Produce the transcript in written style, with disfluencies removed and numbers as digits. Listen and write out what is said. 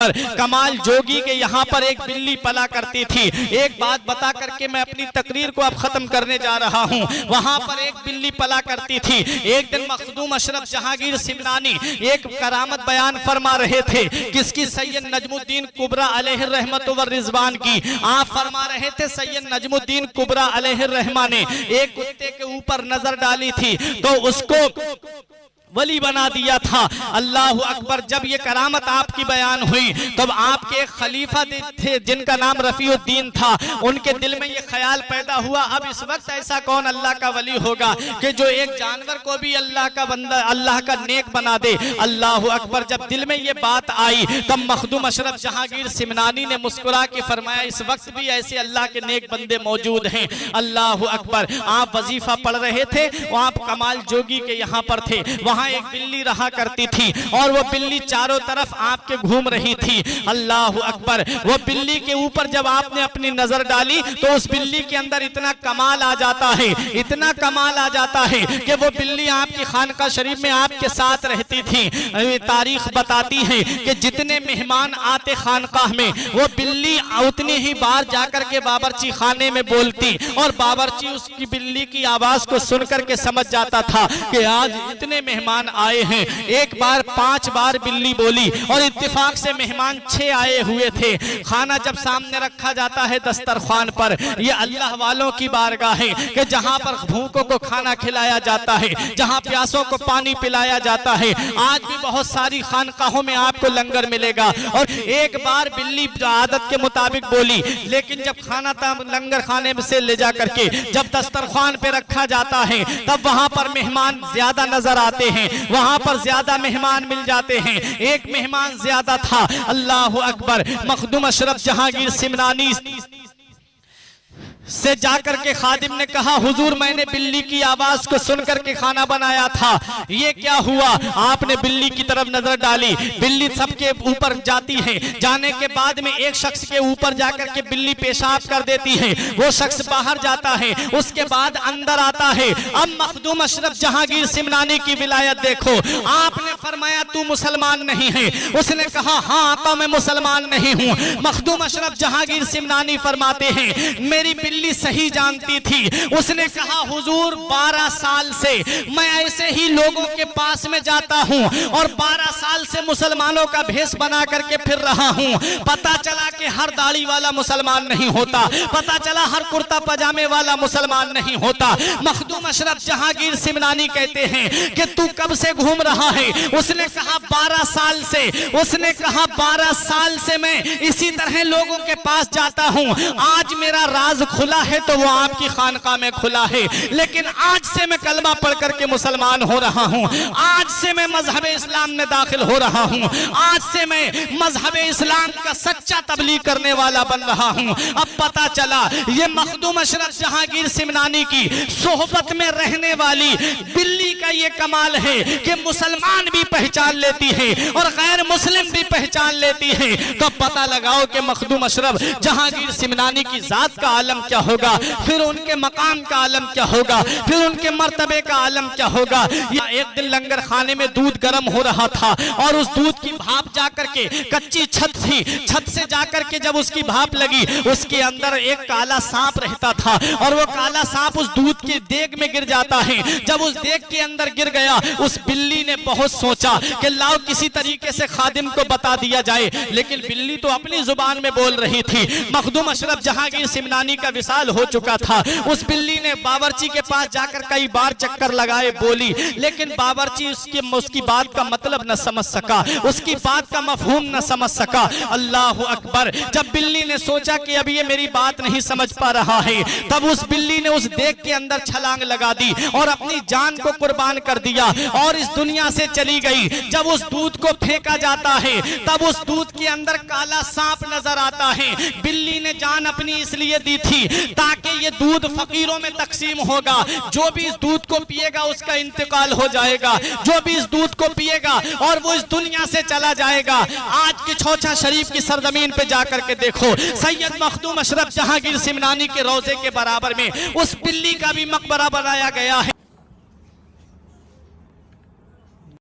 اکبر کمال جوگی کے یہاں پر ایک بلی پلا کرتی تھی. ایک بات بتا کر کے میں اپنی تقریر کو اب ختم کرنے جا رہا ہوں. وہاں پر ایک بلی پلا کرتی تھی. ایک دن مخدوم اشرف جہانگیر سمنانی ایک کرامت بیان فرما رہے تھے. کس کی؟ سید نجم الدین کبریٰ علیہ الرحمت والرضوان کی. آپ فرما رہے تھے سید نجم الدین کبریٰ علیہ الرحمہ نے ایک کتے کے اوپر نظر ڈالی تھی تو اس کو ولی بنا دیا تھا. اللہ اکبر. جب یہ کرامت آپ کی بیان ہوئی تب آپ کے ایک خلیفہ تھے جن کا نام رفیع الدین تھا. ان کے دل میں یہ خیال پیدا ہوا اب اس وقت ایسا کون اللہ کا ولی ہوگا کہ جو ایک جانور کو بھی اللہ کا بندہ اللہ کا نیک بنا دے. اللہ اکبر. جب دل میں یہ بات آئی تب مخدوم اشرف جہانگیر سمنانی نے مسکرا کے فرمایا اس وقت بھی ایسے اللہ کے نیک بندے موجود ہیں. اللہ اکبر. آپ وظیفہ پڑھ رہے تھے. آپ کمال جوگی کے یہاں پر تھے. وہاں ایک بلی رہا کرتی تھی اور وہ بلی چاروں طرف آپ کے گھوم رہی تھی. اللہ اکبر. وہ بلی کے اوپر جب آپ نے اپنی نظر ڈالی تو اس بلی کے اندر اتنا کمال آ جاتا ہے اتنا کمال آ جاتا ہے کہ وہ بلی آپ کی خانقاہ شریف میں آپ کے ساتھ رہتی تھی. تاریخ بتاتی ہے کہ جتنے مہمان آتے خانقاہ میں وہ بلی اتنی ہی بار جا کر کے باورچی خانے میں بولتی اور باورچی اس کی بلی کی آواز کو سن کر کے سمجھ جاتا تھا کہ آج اتنے مہمان آئے ہیں. ایک بار 5 بار بلی بولی اور اتفاق سے مہمان 6 آئے ہوئے تھے. کھانا جب سامنے رکھا جاتا ہے دسترخوان پر یہ اللہ والوں کی بارگاہ ہے کہ جہاں پر بھوکوں کو کھانا کھلایا جاتا ہے جہاں پیاسوں کو پانی پلایا جاتا ہے. آج بھی بہت ساری خانقاہوں میں آپ کو لنگر ملے گا. اور ایک بار بلی عادت کے مطابق بولی لیکن جب کھانا لنگر خانے سے لے جا کر کے جب دسترخوان پہ رکھا جاتا ہے تب وہاں پر مہمان زیادہ نظر آتے ہیں. وہاں پر زیادہ مہمان مل جاتے ہیں. ایک مہمان زیادہ تھا. اللہ اکبر. مخدوم اشرف جہانگیر سمنانی سے جا کر کے خادم نے کہا حضور میں نے بلی کی آواز کو سن کر کے کھانا بنایا تھا یہ کیا ہوا؟ آپ نے بلی کی طرف نظر ڈالی. بلی سب کے اوپر جاتی ہے. جانے کے بعد میں ایک شخص کے اوپر جا کر کے بلی پیشاب کر دیتی ہے. وہ شخص باہر جاتا ہے. اس کے بعد اندر آتا ہے. اب مخدوم اشرف جہانگیر سمنانی کی ولایت دیکھو. آپ نے فرمایا تو مسلمان نہیں ہے. اس نے کہا ہاں آقا میں مسلمان نہیں ہوں. مخدوم اشرف جہانگیر سمنانی فرماتے ہیں میری بلی صحیح جانتی تھی. اس نے کہا حضور 12 سال سے میں ایسے ہی لوگوں کے پاس میں جاتا ہوں اور 12 سال سے مسلمانوں کا بھیس بنا کر کے پھر رہا ہوں. پتا چلا کہ ہر داڑھی والا مسلمان نہیں ہوتا. پتا چلا ہر کرتا پجامے والا مسلمان نہیں ہوتا. مخدوم اشرف جہانگیر سمنانی کہتے ہیں کہ تو کب سے گھوم رہا ہے؟ اس نے کہا 12 سال سے. اس نے کہا 12 سال سے میں اسی طرح لوگوں کے پاس جاتا ہوں. آج میرا راز کھلا ہے تو وہ آپ کی خانقاہ میں کھلا ہے لیکن آج سے میں کلمہ پڑھ کر کے مسلمان ہو رہا ہوں. آج سے میں مذہب اسلام میں داخل ہو رہا ہوں. آج سے میں مذہب اسلام کا سچا تبلیغ کرنے والا بن رہا ہوں. اب پتا چلا یہ مخدوم اشرف جہانگیر سمنانی کی صحبت میں رہنے والی بلی کا یہ کمال ہے کہ مسلمان بھی پہچان لیتی ہے اور غیر مسلم بھی پہچان لیتی ہے. تو پتا لگاؤ کہ مخدوم اشرف جہانگیر سمنانی کی ذات کا عالم کیا ہوگا, پھر ان کے مقام کا عالم کیا ہوگا, پھر ان کے مرتبے کا عالم کیا ہوگا. ایک دن لنگر خانے میں دودھ گرم ہو رہا تھا اور اس دودھ کی بھاپ جا کر کے کچی چھت تھی, چھت سے جا کر کے جب اس کی بھاپ لگی اس کے اندر ایک کالا سانپ رہتا تھا اور وہ کالا سانپ اس دودھ کی دیگ میں گر جاتا ہے. جب اس دیگ کے اندر گر گیا اس بلی نے بہت سوچا کہ لاؤ کسی طریقے سے خادم کو بتا دیا جائے, لیکن بلی تو اپنی زبان میں بول رہی تھی. مخدوم اشرف جہانگیر سمنانی کا وصال ہو چکا تھا. اس بلی نے باورچی کے پاس جا کر کئی بار چکر لگائے, بولی, لیکن باورچی اس کی بات کا مطلب نہ سمجھ سکا, اس کی بات کا مفہوم نہ سمجھ سکا. اللہ اکبر. جب بلی نے سوچا کہ اب یہ میری بات نہیں سمجھ پا رہا ہے, تب اس بلی نے اس دیگ کے اندر چھلانگ لگا دی اور اپنی جان کو قربان کر دیا اور اس دنیا سے چلی گئی. جب اس دودھ کو پھینکا جاتا ہے تب اس دودھ کے اندر کالا سانپ نظر آتا ہے. بلی نے جان اپنی اس لیے دی تھی تاکہ یہ دودھ فقیروں میں تقسیم ہوگا, جو بھی اس دودھ کو پیے گا اس کا انتقال ہو جائے گا, جو بھی اس دودھ کو پیے گا اور وہ اس دنیا سے چلا جائے گا. آج کی چھوچا شریف کی سرزمین پہ جا کر کے دیکھو, سید مخدوم اشرف جہانگیر سمنانی کے روضے کے برابر میں اس بلی کا بھی مقبرہ بنایا گیا ہے.